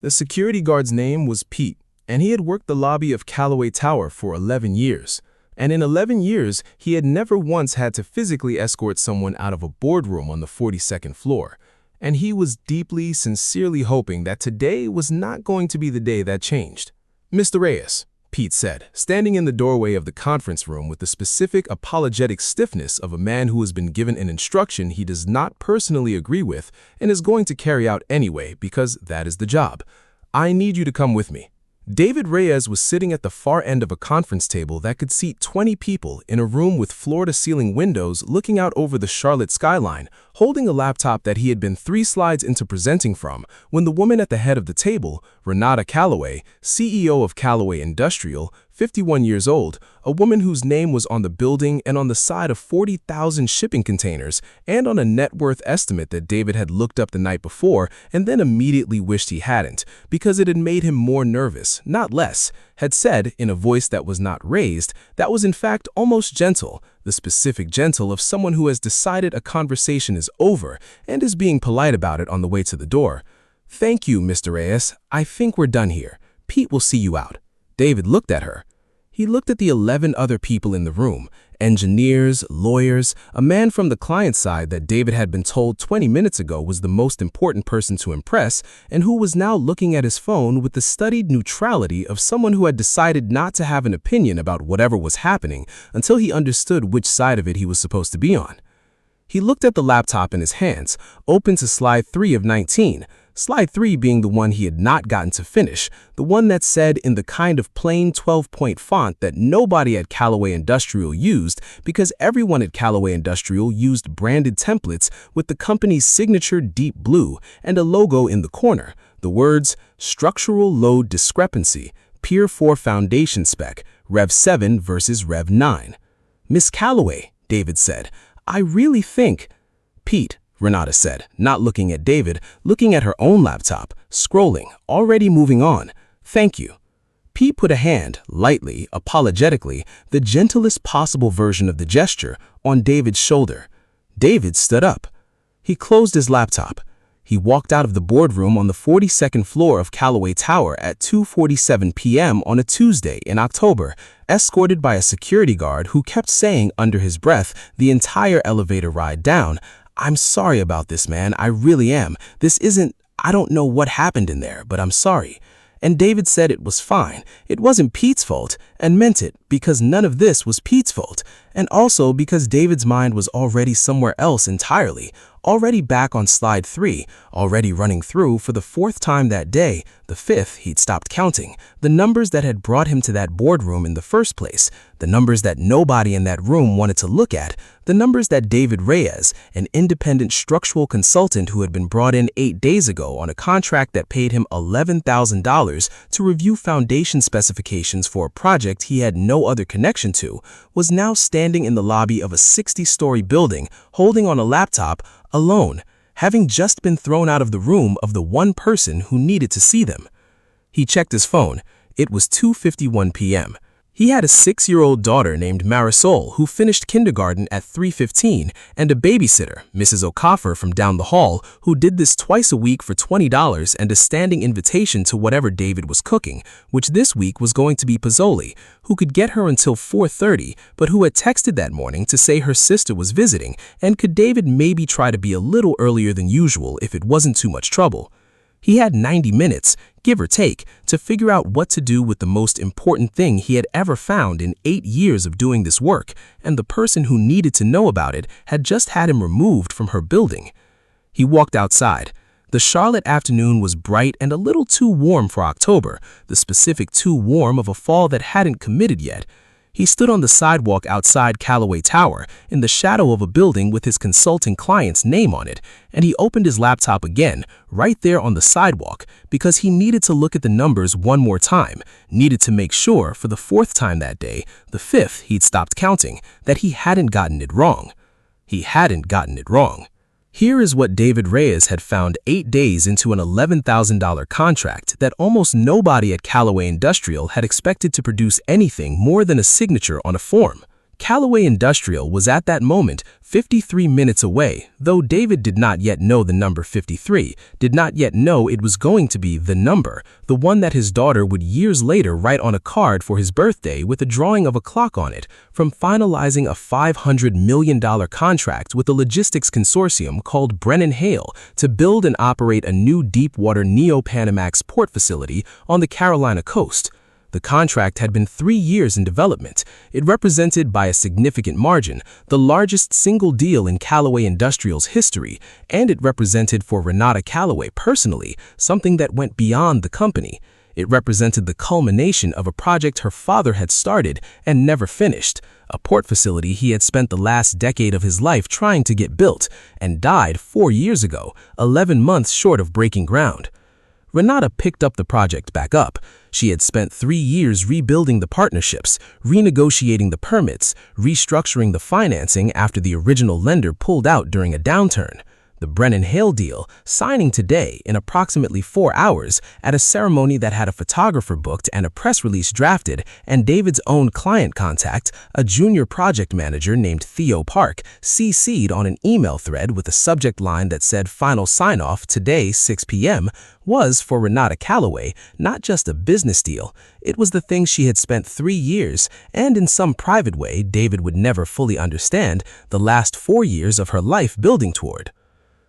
The security guard's name was Pete, and he had worked the lobby of Callaway Tower for 11 years. And in 11 years, he had never once had to physically escort someone out of a boardroom on the 42nd floor. And he was deeply, sincerely hoping that today was not going to be the day that changed. "Mr. Reyes," Pete said, standing in the doorway of the conference room with the specific apologetic stiffness of a man who has been given an instruction he does not personally agree with and is going to carry out anyway because that is the job. "I need you to come with me." David Reyes was sitting at the far end of a conference table that could seat 20 people in a room with floor-to-ceiling windows looking out over the Charlotte skyline, holding a laptop that he had been 3 slides into presenting from, when the woman at the head of the table, Renata Callaway, CEO of Callaway Industrial, 51 years old, a woman whose name was on the building and on the side of 40,000 shipping containers, and on a net worth estimate that David had looked up the night before and then immediately wished he hadn't, because it had made him more nervous, not less, had said, in a voice that was not raised, that was in fact almost gentle, the specific gentle of someone who has decided a conversation is over and is being polite about it on the way to the door. "Thank you, Mr. Reyes. I think we're done here. Pete will see you out." David looked at her. He looked at the 11 other people in the room, engineers, lawyers, a man from the client side that David had been told 20 minutes ago was the most important person to impress, and who was now looking at his phone with the studied neutrality of someone who had decided not to have an opinion about whatever was happening until he understood which side of it he was supposed to be on. He looked at the laptop in his hands, open to slide 3 of 19, slide 3 being the one he had not gotten to finish, the one that said in the kind of plain 12-point font that nobody at Callaway Industrial used because everyone at Callaway Industrial used branded templates with the company's signature deep blue and a logo in the corner, the words Structural Load Discrepancy, Pier 4 Foundation Spec, Rev 7 versus Rev 9. "Miss Callaway," David said, "I really think—" "Pete," Renata said, not looking at David, looking at her own laptop, scrolling, already moving on. "Thank you." Pete put a hand, lightly, apologetically, the gentlest possible version of the gesture, on David's shoulder. David stood up. He closed his laptop. He walked out of the boardroom on the 42nd floor of Callaway Tower at 2:47 p.m. on a Tuesday in October, escorted by a security guard who kept saying under his breath the entire elevator ride down, "I'm sorry about this, man. I really am. I don't know what happened in there, but I'm sorry." And David said it was fine. It wasn't Pete's fault, and meant it because none of this was Pete's fault, and also because David's mind was already somewhere else entirely, already back on slide 3, already running through for the 4th time that day, the 5th he'd stopped counting, the numbers that had brought him to that boardroom in the first place, the numbers that nobody in that room wanted to look at, the numbers that David Reyes, an independent structural consultant who had been brought in 8 days ago on a contract that paid him $11,000 to review foundation specifications for a project he had no other connection to, was now standing in the lobby of a 60-story building holding on a laptop, alone, having just been thrown out of the room of the one person who needed to see them. He checked his phone. It was 2:51 p.m. He had a 6-year-old daughter named Marisol who finished kindergarten at 3:15 and a babysitter, Mrs. Okafor from down the hall, who did this twice a week for $20 and a standing invitation to whatever David was cooking, which this week was going to be Pozzoli, who could get her until 4:30, but who had texted that morning to say her sister was visiting and could David maybe try to be a little earlier than usual if it wasn't too much trouble. He had 90 minutes, give or take, to figure out what to do with the most important thing he had ever found in 8 years of doing this work, and the person who needed to know about it had just had him removed from her building. He walked outside. The Charlotte afternoon was bright and a little too warm for October, the specific too warm of a fall that hadn't committed yet. He stood on the sidewalk outside Callaway Tower, in the shadow of a building with his consulting client's name on it, and he opened his laptop again, right there on the sidewalk, because he needed to look at the numbers one more time, needed to make sure, for the 4th time that day, the 5th he'd stopped counting, that he hadn't gotten it wrong. He hadn't gotten it wrong. Here is what David Reyes had found 8 days into an $11,000 contract that almost nobody at Callaway Industrial had expected to produce anything more than a signature on a form. Callaway Industrial was at that moment 53 minutes away, though David did not yet know the number 53, did not yet know it was going to be the number, the one that his daughter would years later write on a card for his birthday with a drawing of a clock on it, from finalizing a $500 million contract with a logistics consortium called Brennan Hale to build and operate a new deep-water Neo-Panamax port facility on the Carolina coast. The contract had been 3 years in development. It represented by a significant margin the largest single deal in Callaway Industrial's history, and it represented for Renata Callaway personally something that went beyond the company. It represented the culmination of a project her father had started and never finished, a port facility he had spent the last decade of his life trying to get built and died 4 years ago, 11 months short of breaking ground. Renata picked up the project back up. She had spent 3 years rebuilding the partnerships, renegotiating the permits, restructuring the financing after the original lender pulled out during a downturn. The Brennan Hale deal, signing today in approximately 4 hours at a ceremony that had a photographer booked and a press release drafted, and David's own client contact, a junior project manager named Theo Park, CC'd on an email thread with a subject line that said final sign-off today 6 p.m., was for Renata Callaway not just a business deal. It was the thing she had spent 3 years, and in some private way David would never fully understand, the last 4 years of her life building toward.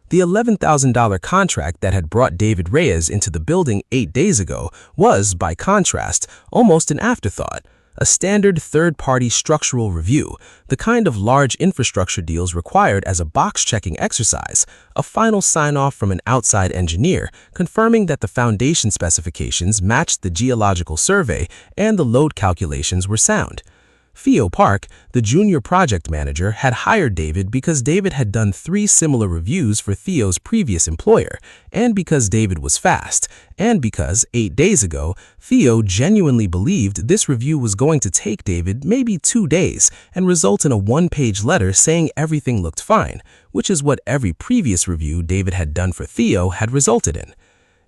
The $11,000 contract that had brought David Reyes into the building 8 days ago was, by contrast, almost an afterthought, a standard third-party structural review, the kind of large infrastructure deals required as a box-checking exercise, a final sign-off from an outside engineer confirming that the foundation specifications matched the geological survey and the load calculations were sound. Theo Park, the junior project manager, had hired David because David had done 3 similar reviews for Theo's previous employer, and because David was fast, and because 8 days ago, Theo genuinely believed this review was going to take David maybe 2 days and result in a 1-page letter saying everything looked fine, which is what every previous review David had done for Theo had resulted in.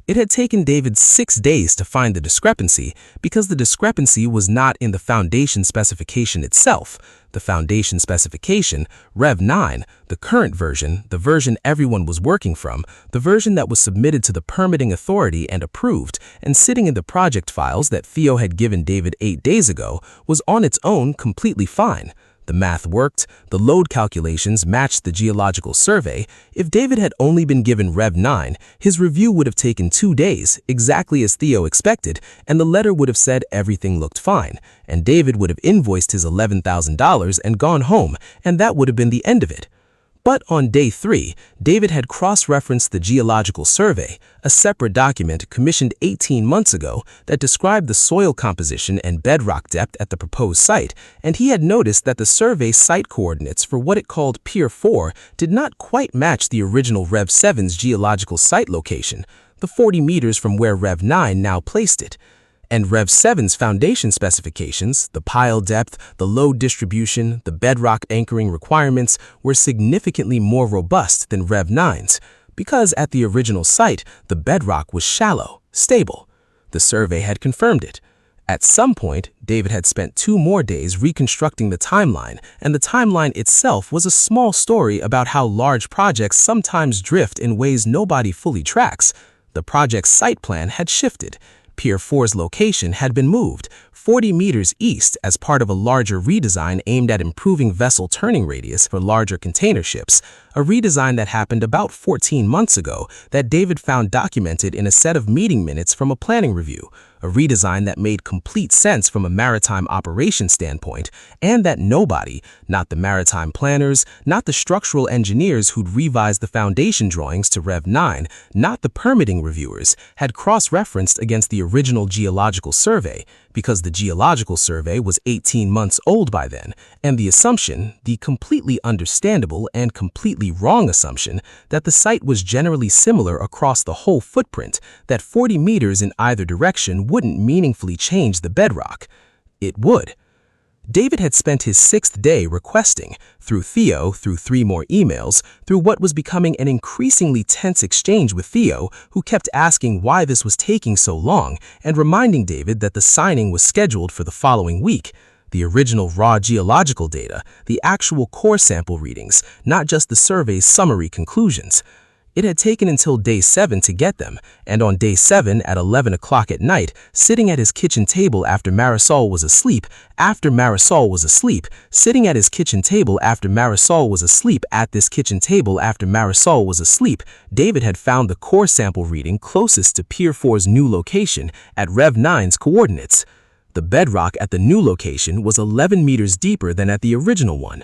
It had taken David 6 days to find the discrepancy because the discrepancy was not in the foundation specification itself. The foundation specification, Rev 9, the current version, the version everyone was working from, the version that was submitted to the permitting authority and approved and sitting in the project files that Theo had given David 8 days ago, was on its own completely fine. The math worked, the load calculations matched the geological survey. If David had only been given Rev 9, his review would have taken 2 days, exactly as Theo expected, and the letter would have said everything looked fine, and David would have invoiced his $11,000 and gone home, and that would have been the end of it. But on day 3, David had cross-referenced the geological survey, a separate document commissioned 18 months ago that described the soil composition and bedrock depth at the proposed site, and he had noticed that the survey site coordinates for what it called Pier 4 did not quite match the original Rev 7's geological site location, the 40 meters from where Rev 9 now placed it. And Rev 7's foundation specifications, the pile depth, the load distribution, the bedrock anchoring requirements were significantly more robust than Rev 9's, because at the original site, the bedrock was shallow, stable. The survey had confirmed it. At some point, David had spent 2 more days reconstructing the timeline, and the timeline itself was a small story about how large projects sometimes drift in ways nobody fully tracks. The project's site plan had shifted. Pier 4's location had been moved 40 meters east as part of a larger redesign aimed at improving vessel turning radius for larger container ships, a redesign that happened about 14 months ago that David found documented in a set of meeting minutes from a planning review, a redesign that made complete sense from a maritime operations standpoint, and that nobody, not the maritime planners, not the structural engineers who'd revised the foundation drawings to Rev 9, not the permitting reviewers, had cross-referenced against the original geological survey, because the geological survey was 18 months old by then, and the assumption, the completely understandable and completely wrong assumption, that the site was generally similar across the whole footprint, that 40 meters in either direction wouldn't meaningfully change the bedrock. It would. David had spent his 6th day requesting, through Theo, through 3 more emails, through what was becoming an increasingly tense exchange with Theo, who kept asking why this was taking so long and reminding David that the signing was scheduled for the following week. the original raw geological data, the actual core sample readings, not just the survey's summary conclusions. It had taken until day 7 to get them, and on day 7 at 11 o'clock at night, sitting at his kitchen table after Marisol was asleep, sitting at his kitchen table after Marisol was asleep at this kitchen table after Marisol was asleep, David had found the core sample reading closest to Pier 4's new location at Rev 9's coordinates. The bedrock at the new location was 11 meters deeper than at the original one.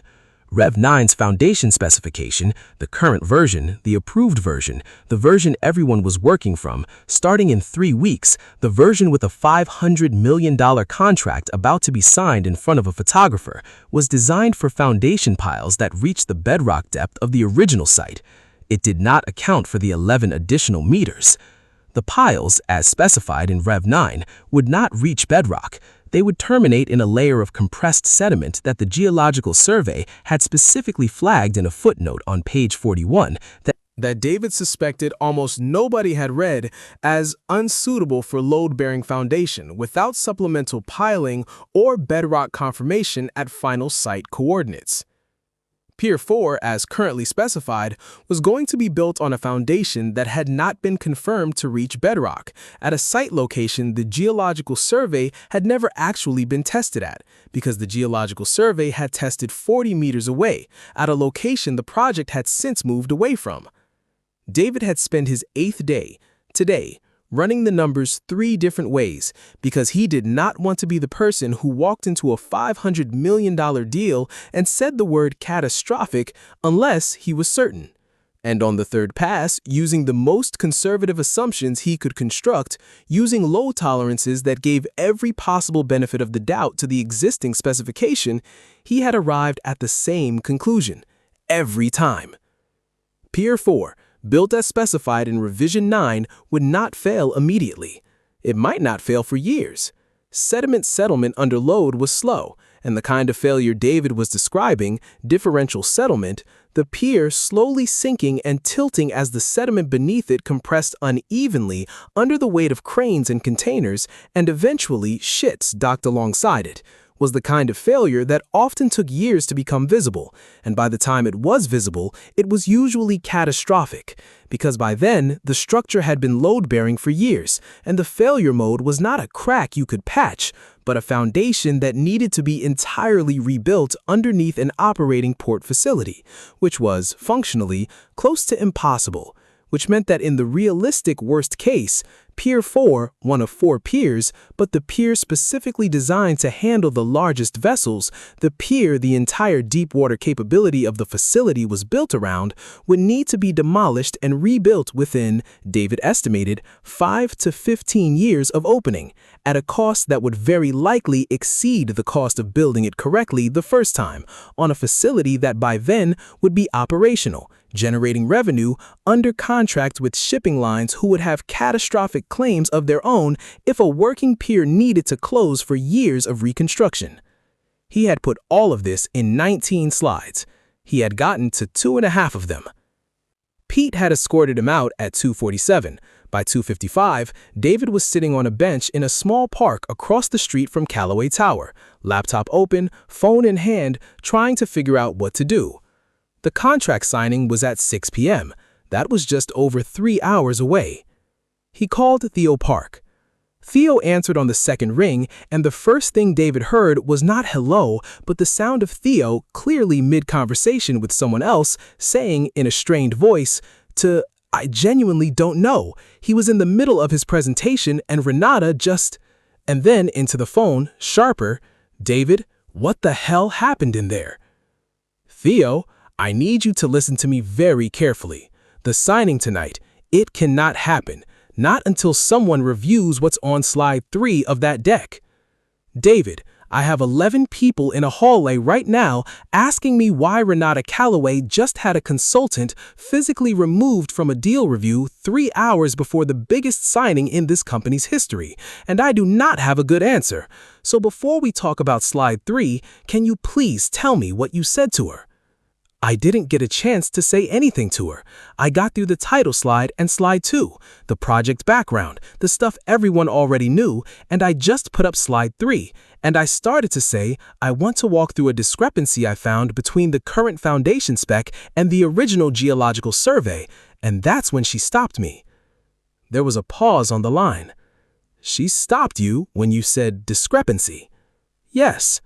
Rev 9's foundation specification, the current version, the approved version, the version everyone was working from, starting in 3 weeks, the version with a $500 million contract about to be signed in front of a photographer, was designed for foundation piles that reached the bedrock depth of the original site. It did not account for the 11 additional meters. The piles, as specified in Rev 9, would not reach bedrock. They would terminate in a layer of compressed sediment that the Geological Survey had specifically flagged in a footnote on page 41 that David suspected almost nobody had read as unsuitable for load-bearing foundation without supplemental piling or bedrock confirmation at final site coordinates. Pier 4, as currently specified, was going to be built on a foundation that had not been confirmed to reach bedrock, at a site location the Geological Survey had never actually been tested at, because the Geological Survey had tested 40 meters away, at a location the project had since moved away from. David had spent his 8th day, today, running the numbers 3 different ways because he did not want to be the person who walked into a $500 million deal and said the word catastrophic unless he was certain. And on the 3rd pass, using the most conservative assumptions he could construct, using low tolerances that gave every possible benefit of the doubt to the existing specification, he had arrived at the same conclusion, every time. Pier 4, built as specified in Revision 9, would not fail immediately. It might not fail for years. Sediment settlement under load was slow, and the kind of failure David was describing, differential settlement, the pier slowly sinking and tilting as the sediment beneath it compressed unevenly under the weight of cranes and containers and eventually shits docked alongside it, was the kind of failure that often took years to become visible, and by the time it was visible, it was usually catastrophic, because by then, the structure had been load-bearing for years, and the failure mode was not a crack you could patch, but a foundation that needed to be entirely rebuilt underneath an operating port facility, which was, functionally, close to impossible, which meant that in the realistic worst case, Pier 4, one of 4 piers, but the pier specifically designed to handle the largest vessels, the pier the entire deep water capability of the facility was built around, would need to be demolished and rebuilt within, David estimated, 5 to 15 years of opening, at a cost that would very likely exceed the cost of building it correctly the first time, on a facility that by then would be operational, generating revenue under contract with shipping lines who would have catastrophic claims of their own if a working pier needed to close for years of reconstruction. He had put all of this in 19 slides. He had gotten to 2.5 of them. Pete had escorted him out at 2:47. By 2:55, David was sitting on a bench in a small park across the street from Callaway Tower, laptop open, phone in hand, trying to figure out what to do. The contract signing was at 6 p.m. That was just over 3 hours away. He called Theo Park. Theo answered on the second ring, and the first thing David heard was not hello, but the sound of Theo, clearly mid-conversation with someone else, saying in a strained voice, I genuinely don't know. He was in the middle of his presentation and Renata just... And then into the phone, sharper, David, what the hell happened in there? Theo, I need you to listen to me very carefully. The signing tonight, it cannot happen. Not until someone reviews what's on slide 3 of that deck. David, I have 11 people in a hallway right now asking me why Renata Callaway just had a consultant physically removed from a deal review 3 hours before the biggest signing in this company's history, and I do not have a good answer. So before we talk about slide 3, can you please tell me what you said to her? I didn't get a chance to say anything to her. I got through the title slide and slide 2, the project background, the stuff everyone already knew, and I just put up slide 3, and I started to say, I want to walk through a discrepancy I found between the current foundation spec and the original geological survey, and that's when she stopped me. There was a pause on the line. She stopped you when you said discrepancy. Yes.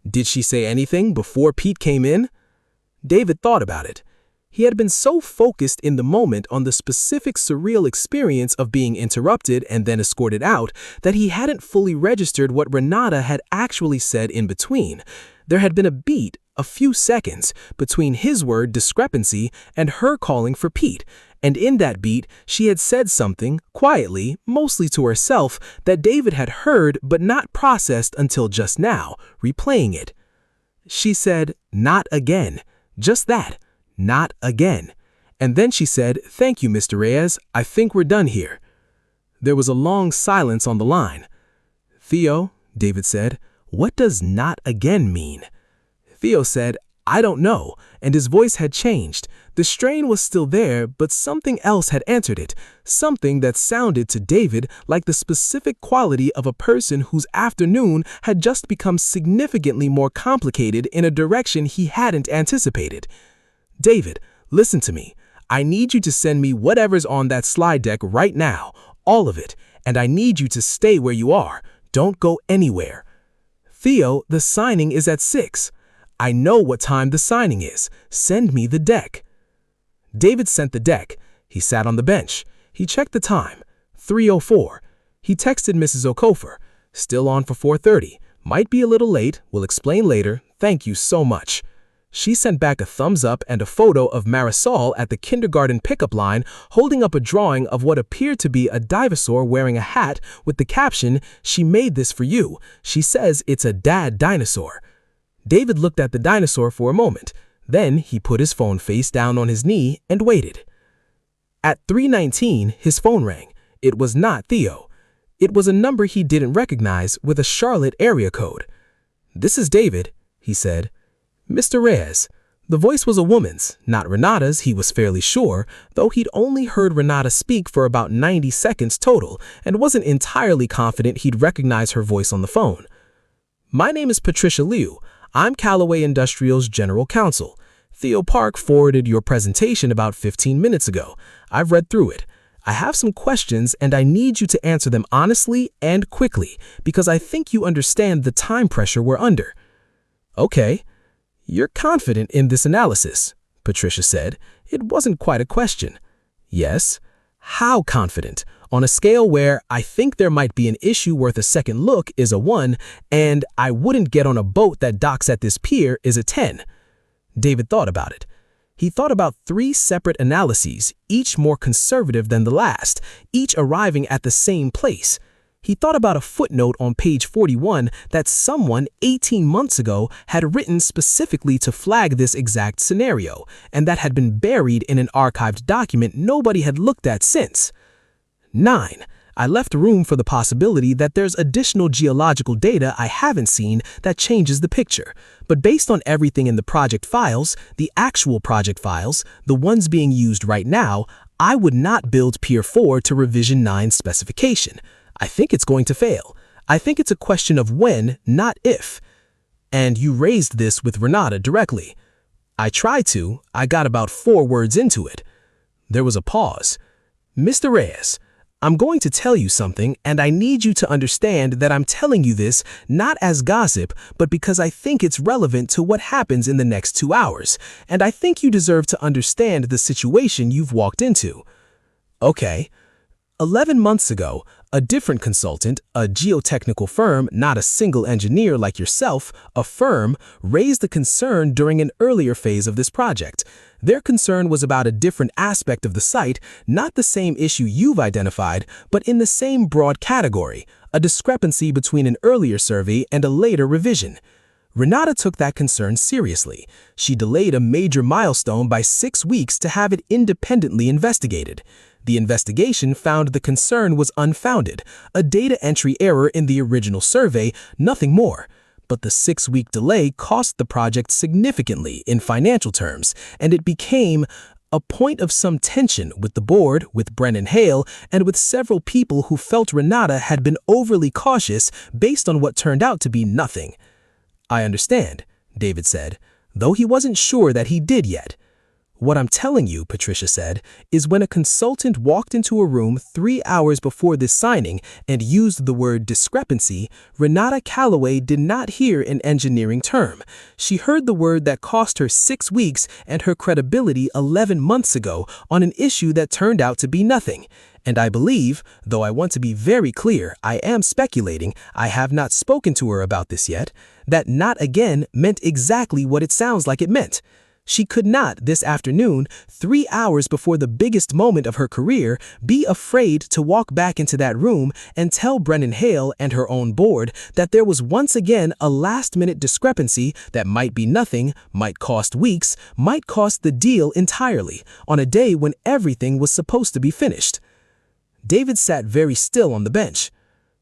Did she say anything before Pete came in? David thought about it. He had been so focused in the moment on the specific surreal experience of being interrupted and then escorted out that he hadn't fully registered what Renata had actually said in between. There had been a beat, a few seconds, between his word discrepancy and her calling for Pete, and in that beat she had said something, quietly, mostly to herself, that David had heard but not processed until just now, replaying it. She said, "Not again." Just that, not again. And then she said, "Thank you, Mr. Reyes. I think we're done here." There was a long silence on the line. "Theo," David said, "what does not again mean?" Theo said, "I don't know," and his voice had changed. The strain was still there, but something else had entered it, something that sounded to David like the specific quality of a person whose afternoon had just become significantly more complicated in a direction he hadn't anticipated. "David, listen to me. I need you to send me whatever's on that slide deck right now, all of it, and I need you to stay where you are. Don't go anywhere." "Theo, the signing is at 6. "I know what time the signing is. Send me the deck." David sent the deck. He sat on the bench. He checked the time. 3:04. He texted Mrs. Okofer. "Still on for 4:30. Might be a little late. We'll explain later. Thank you so much." She sent back a thumbs up and a photo of Marisol at the kindergarten pickup line holding up a drawing of what appeared to be a dinosaur wearing a hat with the caption, "She made this for you. She says it's a dad dinosaur." David looked at the dinosaur for a moment. Then he put his phone face down on his knee and waited. At 3:19, his phone rang. It was not Theo. It was a number he didn't recognize with a Charlotte area code. "This is David," he said. "Mr. Reyes." The voice was a woman's, not Renata's, he was fairly sure, though he'd only heard Renata speak for about 90 seconds total and wasn't entirely confident he'd recognize her voice on the phone. "My name is Patricia Liu. I'm Callaway Industrial's General Counsel. Theo Park forwarded your presentation about 15 minutes ago. I've read through it. I have some questions and I need you to answer them honestly and quickly because I think you understand the time pressure we're under." "Okay. You're confident in this analysis," Patricia said. It wasn't quite a question. "Yes. How confident? On a scale where I think there might be an issue worth a second look is a 1, and I wouldn't get on a boat that docks at this pier is a 10. David thought about it. He thought about 3 separate analyses, each more conservative than the last, each arriving at the same place. He thought about a footnote on page 41 that someone 18 months ago had written specifically to flag this exact scenario, and that had been buried in an archived document nobody had looked at since. 9. I left room for the possibility that there's additional geological data I haven't seen that changes the picture. But based on everything in the project files, the actual project files, the ones being used right now, I would not build Pier 4 to Revision 9 specification. I think it's going to fail. I think it's a question of when, not if. And you raised this with Renata directly. I tried to. I got about 4 words into it. There was a pause. "Mr. Reyes, I'm going to tell you something, and I need you to understand that I'm telling you this not as gossip, but because I think it's relevant to what happens in the next 2 hours, and I think you deserve to understand the situation you've walked into." "Okay." 11 months ago, a different consultant, a geotechnical firm, not a single engineer like yourself, a firm, raised a concern during an earlier phase of this project. Their concern was about a different aspect of the site, not the same issue you've identified, but in the same broad category, a discrepancy between an earlier survey and a later revision. Renata took that concern seriously. She delayed a major milestone by 6 weeks to have it independently investigated. The investigation found the concern was unfounded, a data entry error in the original survey, nothing more. But the 6-week delay cost the project significantly in financial terms, and it became a point of some tension with the board, with Brennan Hale, and with several people who felt Renata had been overly cautious based on what turned out to be nothing. "I understand," David said, though he wasn't sure that he did yet. "What I'm telling you," Patricia said, "is when a consultant walked into a room 3 hours before this signing and used the word discrepancy, Renata Calloway did not hear an engineering term. She heard the word that cost her 6 weeks and her credibility 11 months ago on an issue that turned out to be nothing. And I believe, though I want to be very clear, I am speculating, I have not spoken to her about this yet, that not again meant exactly what it sounds like it meant. She could not, this afternoon, 3 hours before the biggest moment of her career, be afraid to walk back into that room and tell Brennan Hale and her own board that there was once again a last-minute discrepancy that might be nothing, might cost weeks, might cost the deal entirely, on a day when everything was supposed to be finished." David sat very still on the bench.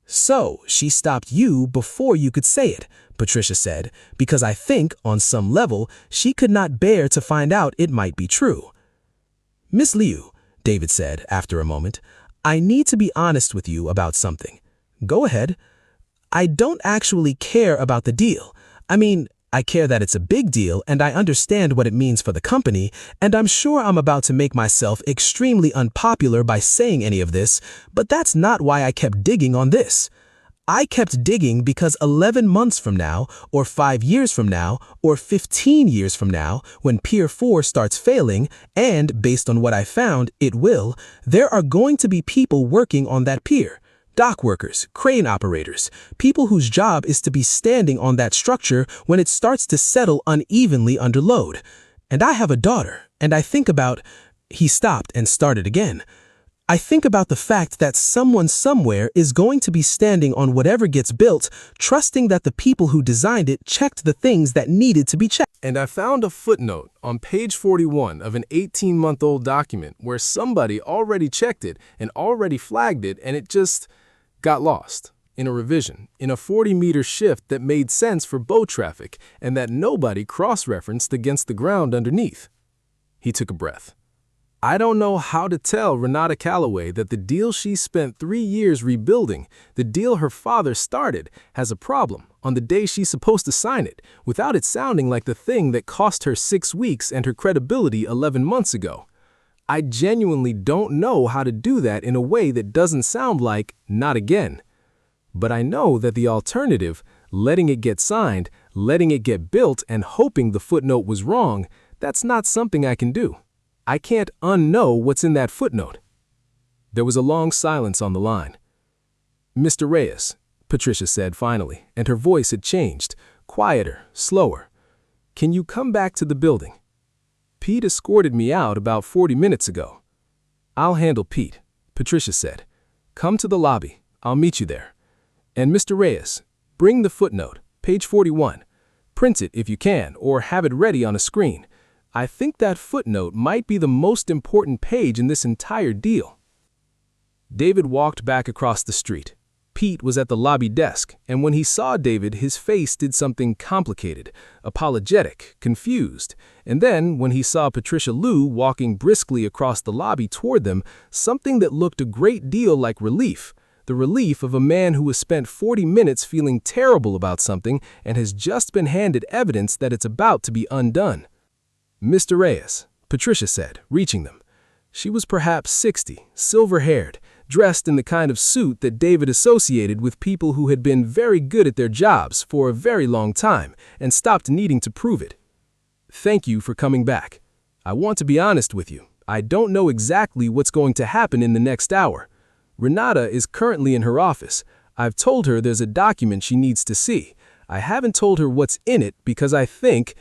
"So, she stopped you before you could say it," Patricia said, "because I think, on some level, she could not bear to find out it might be true." "Miss Liu," David said after a moment, "I need to be honest with you about something." "Go ahead." "I don't actually care about the deal. I mean, I care that it's a big deal and I understand what it means for the company, and I'm sure I'm about to make myself extremely unpopular by saying any of this, but that's not why I kept digging on this. I kept digging because 11 months from now, or 5 years from now, or 15 years from now, when Pier 4 starts failing, and based on what I found, it will, there are going to be people working on that pier. Dock workers, crane operators, people whose job is to be standing on that structure when it starts to settle unevenly under load. And I have a daughter, and I think about—" He stopped and started again. "I think about the fact that someone somewhere is going to be standing on whatever gets built, trusting that the people who designed it checked the things that needed to be checked." And I found a footnote on page 41 of an 18-month-old document where somebody already checked it and already flagged it, and it just got lost in a revision, in a 40-meter shift that made sense for boat traffic and that nobody cross-referenced against the ground underneath. He took a breath. "I don't know how to tell Renata Calloway that the deal she spent 3 years rebuilding, the deal her father started, has a problem on the day she's supposed to sign it, without it sounding like the thing that cost her 6 weeks and her credibility 11 months ago. I genuinely don't know how to do that in a way that doesn't sound like, not again. But I know that the alternative, letting it get signed, letting it get built, and hoping the footnote was wrong, that's not something I can do. I can't unknow what's in that footnote." There was a long silence on the line. "Mr. Reyes," Patricia said finally, and her voice had changed, quieter, slower. "Can you come back to the building? Pete escorted me out about 40 minutes ago." "I'll handle Pete," Patricia said. "Come to the lobby. I'll meet you there. And Mr. Reyes, bring the footnote, page 41. Print it if you can, or have it ready on a screen. I think that footnote might be the most important page in this entire deal." David walked back across the street. Pete was at the lobby desk, and when he saw David, his face did something complicated, apologetic, confused. And then, when he saw Patricia Liu walking briskly across the lobby toward them, something that looked a great deal like relief. The relief of a man who has spent 40 minutes feeling terrible about something and has just been handed evidence that it's about to be undone. "Mr. Reyes," Patricia said, reaching them. She was perhaps 60, silver-haired, dressed in the kind of suit that David associated with people who had been very good at their jobs for a very long time and stopped needing to prove it. "Thank you for coming back. I want to be honest with you. I don't know exactly what's going to happen in the next hour. Renata is currently in her office. I've told her there's a document she needs to see. I haven't told her what's in it because I think—"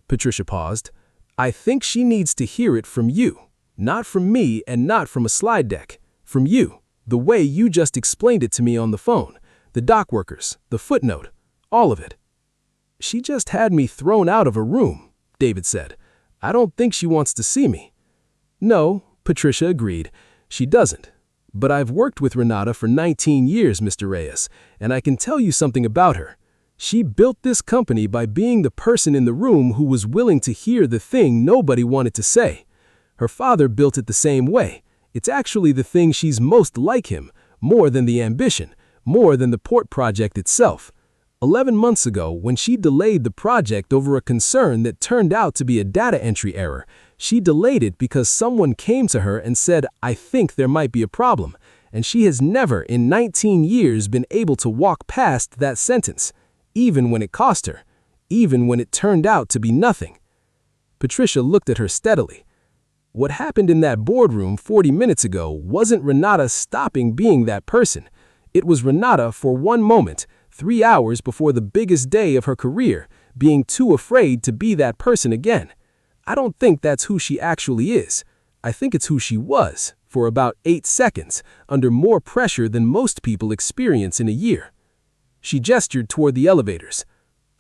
Patricia paused. "I think she needs to hear it from you. Not from me and not from a slide deck. From you, the way you just explained it to me on the phone. The dock workers, the footnote, all of it." "She just had me thrown out of a room," David said. "I don't think she wants to see me." "No," Patricia agreed. "She doesn't. But I've worked with Renata for 19 years, Mr. Reyes, and I can tell you something about her. She built this company by being the person in the room who was willing to hear the thing nobody wanted to say. Her father built it the same way. It's actually the thing she's most like him, more than the ambition, more than the port project itself. 11 months ago, when she delayed the project over a concern that turned out to be a data entry error, she delayed it because someone came to her and said, "I think there might be a problem." And she has never in 19 years been able to walk past that sentence, even when it cost her, even when it turned out to be nothing. Patricia looked at her steadily. What happened in that boardroom 40 minutes ago wasn't Renata stopping being that person. It was Renata for one moment, 3 hours before the biggest day of her career, being too afraid to be that person again. I don't think that's who she actually is. I think it's who she was, for about 8 seconds, under more pressure than most people experience in a year. She gestured toward the elevators.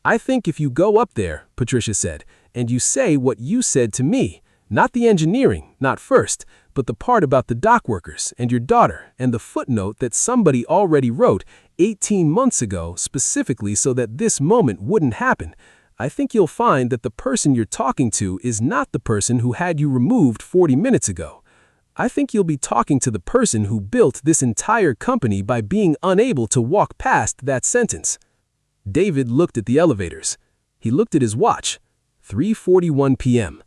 "I think if you go up there," Patricia said, "and you say what you said to me, not the engineering, not first, but the part about the dock workers and your daughter and the footnote that somebody already wrote 18 months ago specifically so that this moment wouldn't happen, I think you'll find that the person you're talking to is not the person who had you removed 40 minutes ago. I think you'll be talking to the person who built this entire company by being unable to walk past that sentence." David looked at the elevators. He looked at his watch. 3:41 p.m.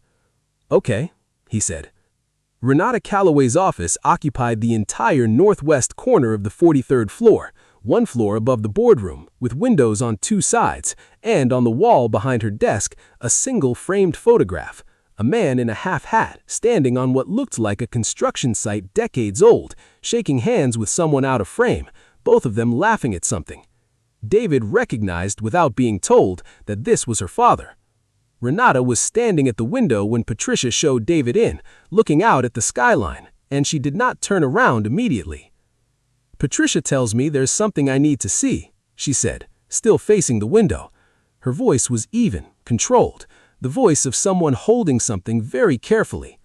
"Okay," he said. Renata Calloway's office occupied the entire northwest corner of the 43rd floor, one floor above the boardroom, with windows on 2 sides, and on the wall behind her desk, a single framed photograph. A man in a half-hat, standing on what looked like a construction site decades old, shaking hands with someone out of frame, both of them laughing at something. David recognized without being told that this was her father. Renata was standing at the window when Patricia showed David in, looking out at the skyline, and she did not turn around immediately. "Patricia tells me there's something I need to see," she said, still facing the window. Her voice was even, controlled, the voice of someone holding something very carefully.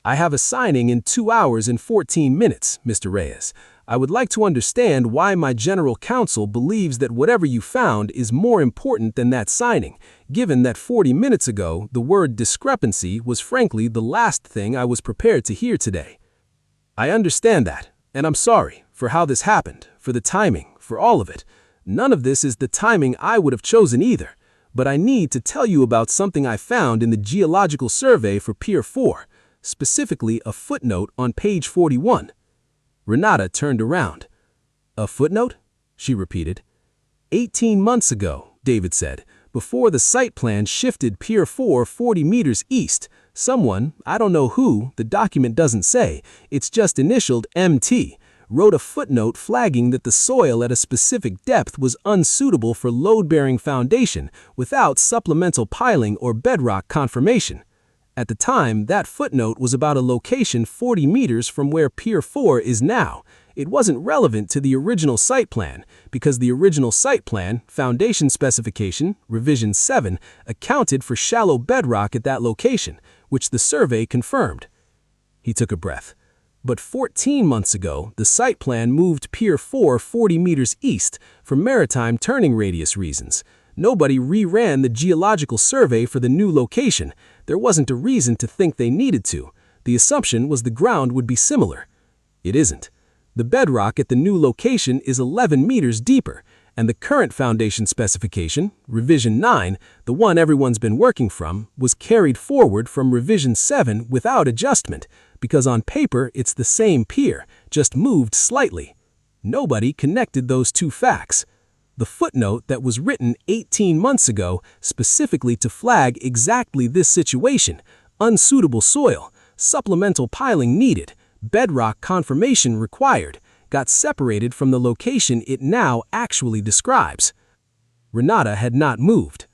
"I have a signing in 2 hours and 14 minutes, Mr. Reyes. I would like to understand why my general counsel believes that whatever you found is more important than that signing, given that 40 minutes ago the word discrepancy was frankly the last thing I was prepared to hear today." "I understand that, and I'm sorry for how this happened, for the timing, for all of it. None of this is the timing I would have chosen either. But I need to tell you about something I found in the geological survey for Pier 4, specifically a footnote on page 41. Renata turned around. "A footnote?" she repeated. 18 months ago, David said, before the site plan shifted Pier 4 40 meters east, someone, I don't know who, the document doesn't say, it's just initialed MT, wrote a footnote flagging that the soil at a specific depth was unsuitable for load-bearing foundation without supplemental piling or bedrock confirmation. At the time, that footnote was about a location 40 meters from where Pier 4 is now. It wasn't relevant to the original site plan because the original site plan, foundation specification, revision 7, accounted for shallow bedrock at that location, which the survey confirmed. He took a breath. But 14 months ago, the site plan moved Pier 4 40 meters east for maritime turning radius reasons. Nobody reran the geological survey for the new location. There wasn't a reason to think they needed to. The assumption was the ground would be similar. It isn't. The bedrock at the new location is 11 meters deeper, and the current foundation specification, revision 9, the one everyone's been working from, was carried forward from revision 7 without adjustment, because on paper it's the same pier, just moved slightly. Nobody connected those two facts. The footnote that was written 18 months ago specifically to flag exactly this situation, unsuitable soil, supplemental piling needed, bedrock confirmation required, got separated from the location it now actually describes. Renata had not moved.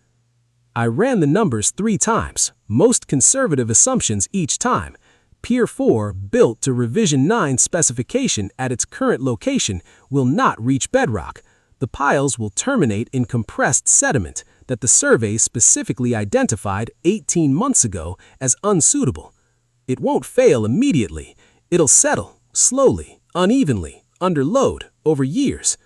"I ran the numbers 3 times, most conservative assumptions each time. Pier 4, built to revision 9 specification at its current location, will not reach bedrock. The piles will terminate in compressed sediment that the survey specifically identified 18 months ago as unsuitable. It won't fail immediately. It'll settle, slowly, unevenly, under load, over years.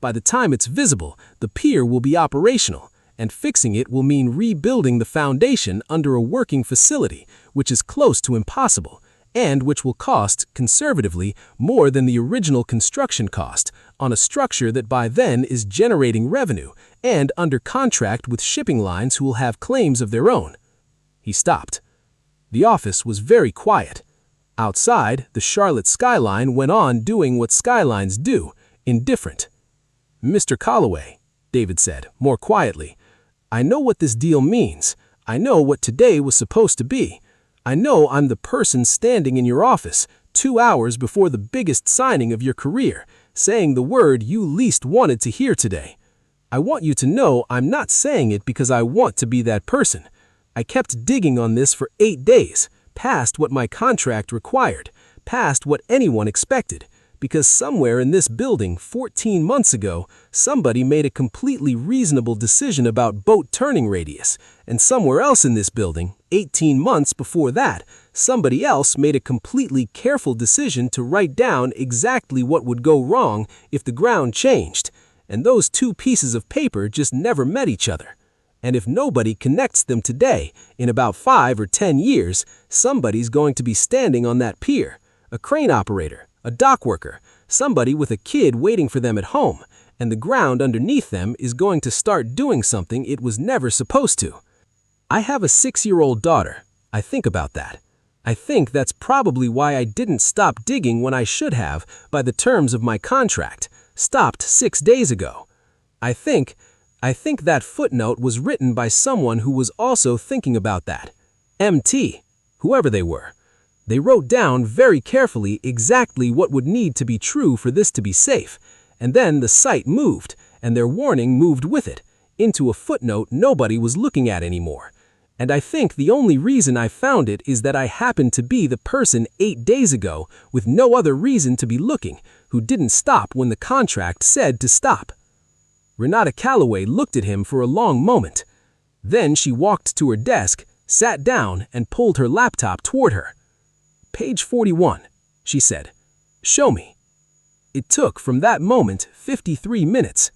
By the time it's visible, the pier will be operational, and fixing it will mean rebuilding the foundation under a working facility, which is close to impossible, and which will cost, conservatively, more than the original construction cost, on a structure that by then is generating revenue and under contract with shipping lines who will have claims of their own. He stopped. The office was very quiet. Outside, the Charlotte skyline went on doing what skylines do, indifferent. "Mr. Calloway," David said, more quietly, "I know what this deal means. I know what today was supposed to be. I know I'm the person standing in your office 2 hours before the biggest signing of your career, saying the word you least wanted to hear today. I want you to know I'm not saying it because I want to be that person. I kept digging on this for 8 days, past what my contract required, past what anyone expected, because somewhere in this building 14 months ago, somebody made a completely reasonable decision about boat turning radius, and somewhere else in this building, 18 months before that, somebody else made a completely careful decision to write down exactly what would go wrong if the ground changed, and those two pieces of paper just never met each other. And if nobody connects them today, in about 5 or 10 years, somebody's going to be standing on that pier, a crane operator, a dock worker, somebody with a kid waiting for them at home, and the ground underneath them is going to start doing something it was never supposed to. I have a 6-year-old daughter. I think about that. I think that's probably why I didn't stop digging when I should have, by the terms of my contract, stopped 6 days ago. I think that footnote was written by someone who was also thinking about that. MT, whoever they were. They wrote down very carefully exactly what would need to be true for this to be safe, and then the site moved, and their warning moved with it, into a footnote nobody was looking at anymore. And I think the only reason I found it is that I happened to be the person 8 days ago, with no other reason to be looking, who didn't stop when the contract said to stop. Renata Calloway looked at him for a long moment. Then she walked to her desk, sat down, and pulled her laptop toward her. "Page 41, she said. "Show me." It took, from that moment, 53 minutes.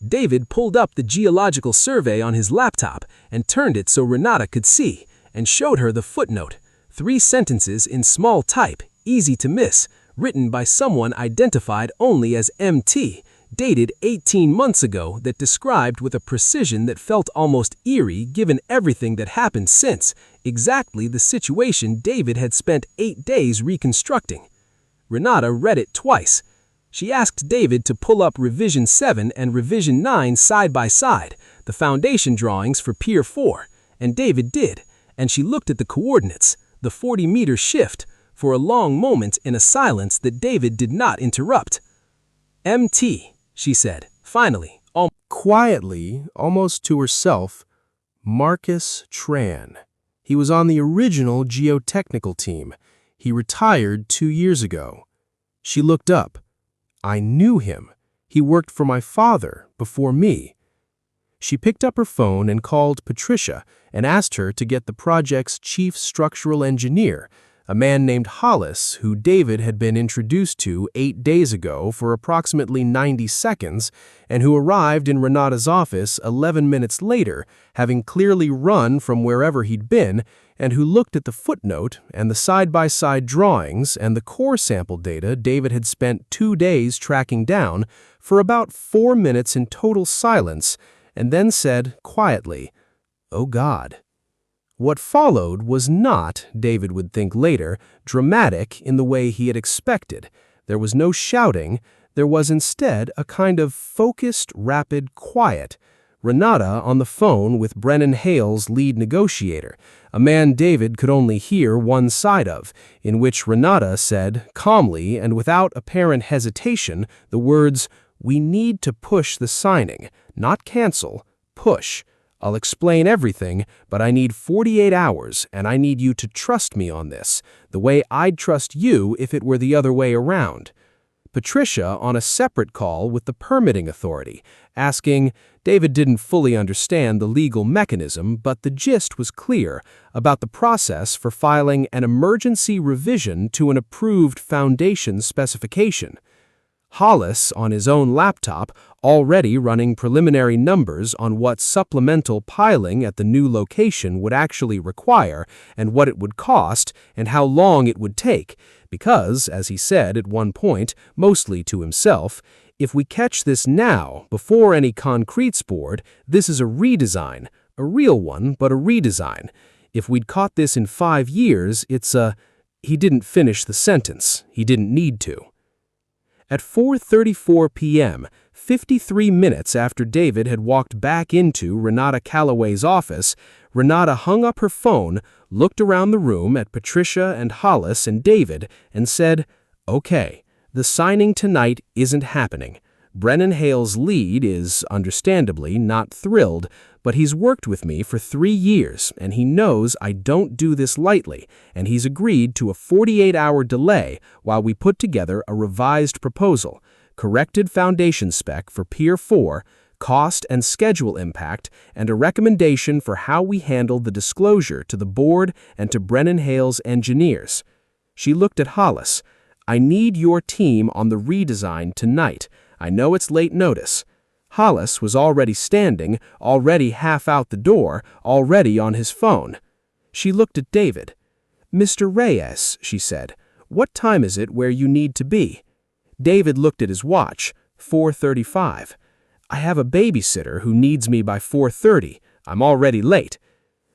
David pulled up the geological survey on his laptop and turned it so Renata could see, and showed her the footnote, 3 sentences in small type, easy to miss, written by someone identified only as MT, dated 18 months ago, that described with a precision that felt almost eerie given everything that happened since, exactly the situation David had spent 8 days reconstructing. Renata read it twice. She asked David to pull up Revision 7 and Revision 9 side by side, the foundation drawings for Pier 4, and David did, and she looked at the coordinates, the 40-meter shift, for a long moment in a silence that David did not interrupt. "MT," she said, finally, quietly, almost to herself, Marcus Tran. He was on the original geotechnical team. He retired 2 years ago. She looked up. I knew him. He worked for my father before me. She picked up her phone and called Patricia and asked her to get the project's chief structural engineer, a man named Hollis, who David had been introduced to 8 days ago for approximately 90 seconds, and who arrived in Renata's office 11 minutes later, having clearly run from wherever he'd been, and who looked at the footnote and the side-by-side drawings and the core sample data David had spent 2 days tracking down for about 4 minutes in total silence, and then said quietly, "Oh God." What followed was not, David would think later, dramatic in the way he had expected. There was no shouting. There was instead a kind of focused, rapid quiet. Renata on the phone with Brennan Hale's lead negotiator, a man David could only hear one side of, in which Renata said, calmly and without apparent hesitation, the words, "We need to push the signing, not cancel, push. I'll explain everything, but I need 48 hours, and I need you to trust me on this, the way I'd trust you if it were the other way around." Patricia on a separate call with the permitting authority, asking, David didn't fully understand the legal mechanism, but the gist was clear, about the process for filing an emergency revision to an approved foundation specification. Hollis, on his own laptop, already running preliminary numbers on what supplemental piling at the new location would actually require and what it would cost and how long it would take, because, as he said at one point, mostly to himself, if we catch this now, before any concrete's poured, this is a redesign, a real one, but a redesign. If we'd caught this in 5 years, it's a... He didn't finish the sentence. He didn't need to. At 4:34 p.m., 53 minutes after David had walked back into Renata Calloway's office, Renata hung up her phone, looked around the room at Patricia and Hollis and David, and said, "Okay, the signing tonight isn't happening. Brennan Hale's lead is, understandably, not thrilled, but he's worked with me for 3 years, and he knows I don't do this lightly, and he's agreed to a 48-hour delay while we put together a revised proposal, corrected foundation spec for Pier 4, cost and schedule impact, and a recommendation for how we handle the disclosure to the board and to Brennan Hale's engineers." She looked at Hollis. "I need your team on the redesign tonight. I know it's late notice." Hollis was already standing, already half out the door, already on his phone. She looked at David. "Mr. Reyes," she said, "what time is it where you need to be?" David looked at his watch. 4:35. "I have a babysitter who needs me by 4:30. I'm already late."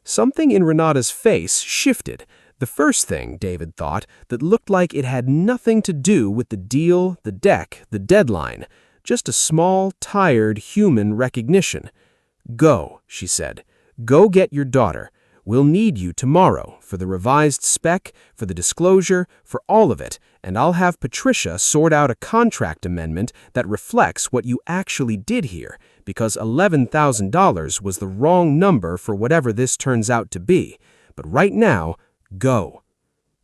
Something in Renata's face shifted. The first thing, David thought, that looked like it had nothing to do with the deal, the deck, the deadline. Just a small, tired human recognition. "Go," she said. "Go get your daughter. We'll need you tomorrow for the revised spec, for the disclosure, for all of it, and I'll have Patricia sort out a contract amendment that reflects what you actually did here, because $11,000 was the wrong number for whatever this turns out to be. But right now, go."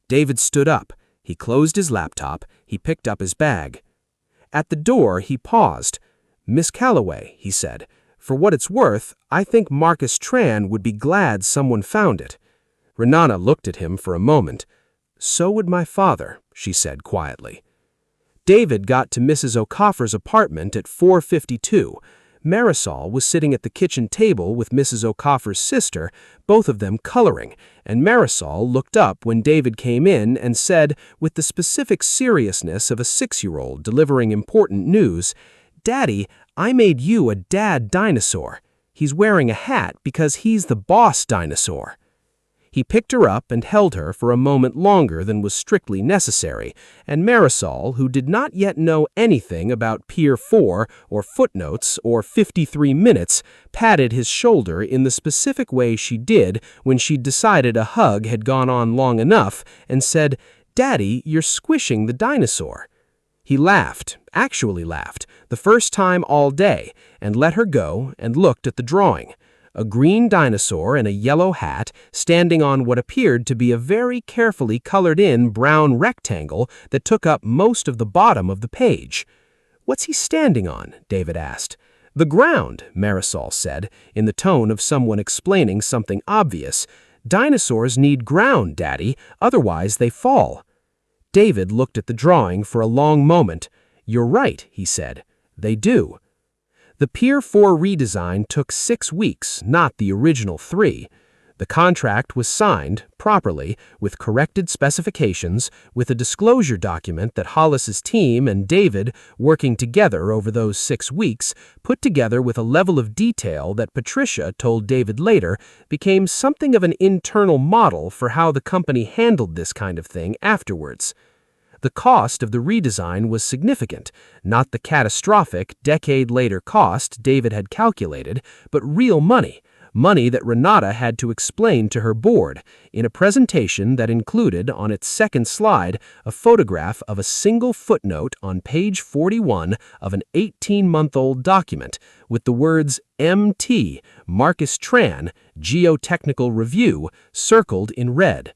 David stood up. He closed his laptop. He picked up his bag. At the door, he paused. "Miss Calloway," he said, "for what it's worth, I think Marcus Tran would be glad someone found it." Renata looked at him for a moment. "So would my father," she said quietly. David got to Mrs. O'Coffer's apartment at 4:52. Marisol was sitting at the kitchen table with Mrs. O'Coffer's sister, both of them coloring, and Marisol looked up when David came in and said, with the specific seriousness of a 6-year-old delivering important news, "Daddy, I made you a dad dinosaur. He's wearing a hat because he's the boss dinosaur." He picked her up and held her for a moment longer than was strictly necessary, and Marisol, who did not yet know anything about Pier 4 or footnotes or 53 minutes, patted his shoulder in the specific way she did when she'd decided a hug had gone on long enough, and said, "Daddy, you're squishing the dinosaur." He laughed, actually laughed, the first time all day, and let her go and looked at the drawing. A green dinosaur in a yellow hat standing on what appeared to be a very carefully colored-in brown rectangle that took up most of the bottom of the page. "What's he standing on?" David asked. "The ground," Marisol said, in the tone of someone explaining something obvious. "Dinosaurs need ground, Daddy, otherwise they fall." David looked at the drawing for a long moment. "You're right," he said. "They do." The Pier 4 redesign took 6 weeks, not the original 3. The contract was signed, properly, with corrected specifications, with a disclosure document that Hollis's team and David, working together over those 6 weeks, put together with a level of detail that Patricia told David later became something of an internal model for how the company handled this kind of thing afterwards. The cost of the redesign was significant, not the catastrophic, decade-later cost David had calculated, but real money, money that Renata had to explain to her board, in a presentation that included on its second slide a photograph of a single footnote on page 41 of an 18-month-old document with the words MT, Marcus Tran, Geotechnical Review, circled in red.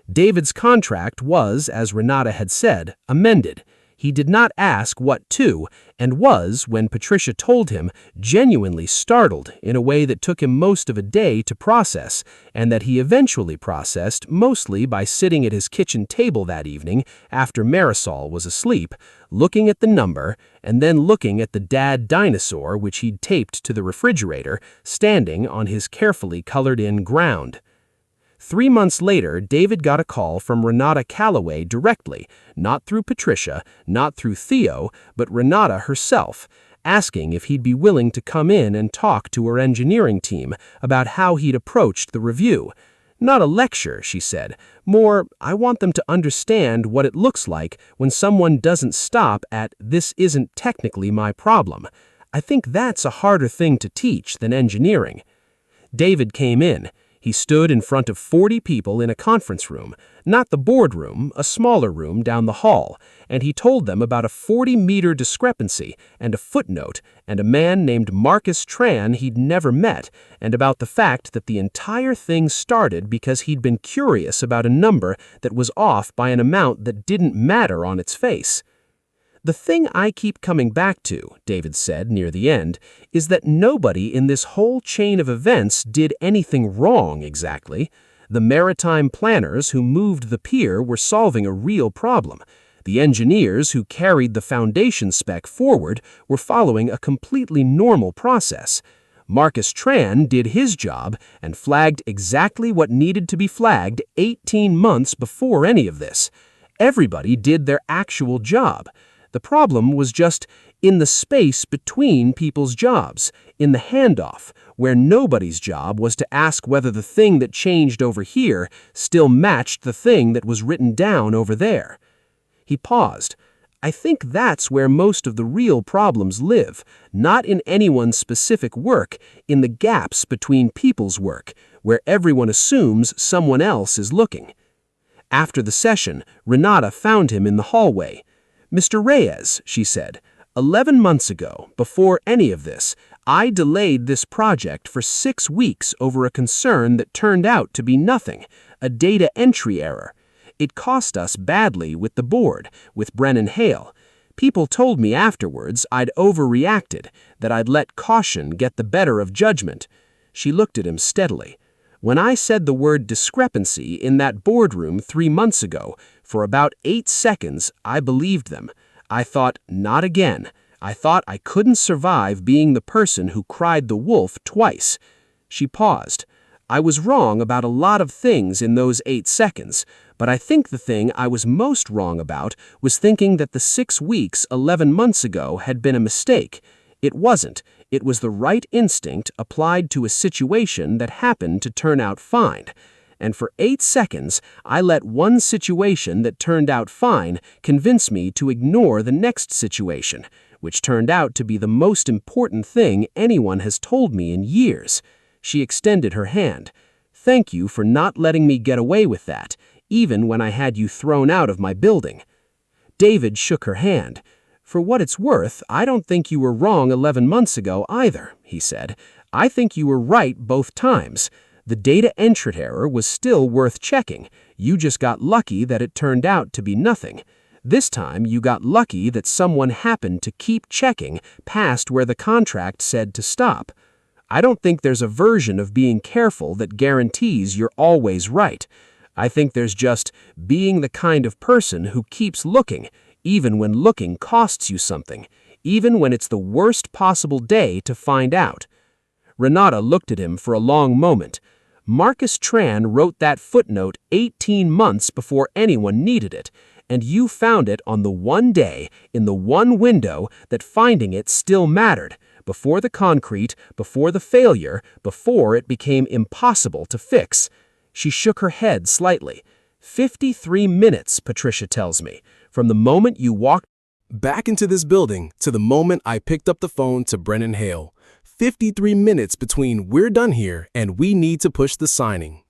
David's contract was, as Renata had said, amended. He did not ask what to, and was, when Patricia told him, genuinely startled in a way that took him most of a day to process, and that he eventually processed mostly by sitting at his kitchen table that evening after Marisol was asleep, looking at the number, and then looking at the dad dinosaur which he'd taped to the refrigerator, standing on his carefully colored-in ground. 3 months later, David got a call from Renata Calloway directly, not through Patricia, not through Theo, but Renata herself, asking if he'd be willing to come in and talk to her engineering team about how he'd approached the review. Not a lecture, she said. More, I want them to understand what it looks like when someone doesn't stop at, "This isn't technically my problem." I think that's a harder thing to teach than engineering. David came in. He stood in front of 40 people in a conference room, not the boardroom, a smaller room down the hall, and he told them about a 40-meter discrepancy and a footnote and a man named Marcus Tran he'd never met, and about the fact that the entire thing started because he'd been curious about a number that was off by an amount that didn't matter on its face. "The thing I keep coming back to," David said near the end, "is that nobody in this whole chain of events did anything wrong exactly. The maritime planners who moved the pier were solving a real problem. The engineers who carried the foundation spec forward were following a completely normal process. Marcus Tran did his job and flagged exactly what needed to be flagged 18 months before any of this. Everybody did their actual job. The problem was just in the space between people's jobs, in the handoff, where nobody's job was to ask whether the thing that changed over here still matched the thing that was written down over there." He paused. "I think that's where most of the real problems live, not in anyone's specific work, in the gaps between people's work, where everyone assumes someone else is looking." After the session, Renata found him in the hallway. "Mr. Reyes," she said, 11 months ago, before any of this, I delayed this project for 6 weeks over a concern that turned out to be nothing, a data entry error. It cost us badly with the board, with Brennan Hale. People told me afterwards I'd overreacted, that I'd let caution get the better of judgment." She looked at him steadily. "When I said the word discrepancy in that boardroom 3 months ago, for about 8 seconds, I believed them. I thought, not again. I thought I couldn't survive being the person who cried the wolf twice." She paused. "I was wrong about a lot of things in those 8 seconds, but I think the thing I was most wrong about was thinking that the 6 weeks 11 months ago had been a mistake. It wasn't. It was the right instinct applied to a situation that happened to turn out fine. And for 8 seconds, I let one situation that turned out fine convince me to ignore the next situation, which turned out to be the most important thing anyone has told me in years." She extended her hand. "Thank you for not letting me get away with that, even when I had you thrown out of my building." David shook her hand. "For what it's worth, I don't think you were wrong 11 months ago either," he said. "I think you were right both times. The data entry error was still worth checking. You just got lucky that it turned out to be nothing. This time you got lucky that someone happened to keep checking past where the contract said to stop. I don't think there's a version of being careful that guarantees you're always right. I think there's just being the kind of person who keeps looking, even when looking costs you something, even when it's the worst possible day to find out." Renata looked at him for a long moment. "Marcus Tran wrote that footnote 18 months before anyone needed it, and you found it on the one day, in the one window, that finding it still mattered, before the concrete, before the failure, before it became impossible to fix." She shook her head slightly. 53 minutes, Patricia tells me, from the moment you walked back into this building to the moment I picked up the phone to Brennan Hale. 53 minutes between we're done here and we need to push the signing.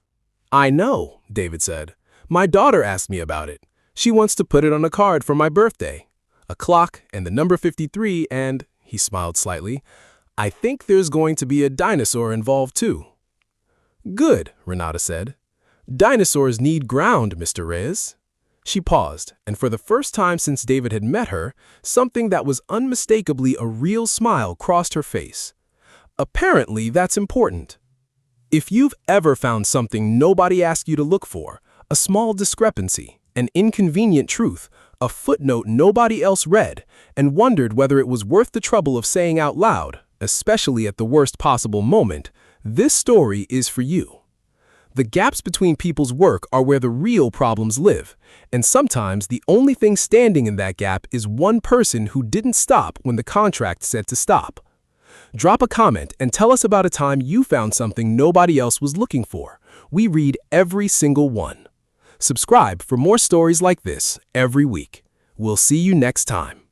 "I know," David said. "My daughter asked me about it. She wants to put it on a card for my birthday. A clock and the number 53 and," he smiled slightly, "I think there's going to be a dinosaur involved too." "Good," Renata said. "Dinosaurs need ground, Mr. Reyes." She paused, and for the first time since David had met her, something that was unmistakably a real smile crossed her face. Apparently, that's important. If you've ever found something nobody asked you to look for, a small discrepancy, an inconvenient truth, a footnote nobody else read, and wondered whether it was worth the trouble of saying out loud, especially at the worst possible moment, this story is for you. The gaps between people's work are where the real problems live, and sometimes the only thing standing in that gap is one person who didn't stop when the contract said to stop. Drop a comment and tell us about a time you found something nobody else was looking for. We read every single one. Subscribe for more stories like this every week. We'll see you next time.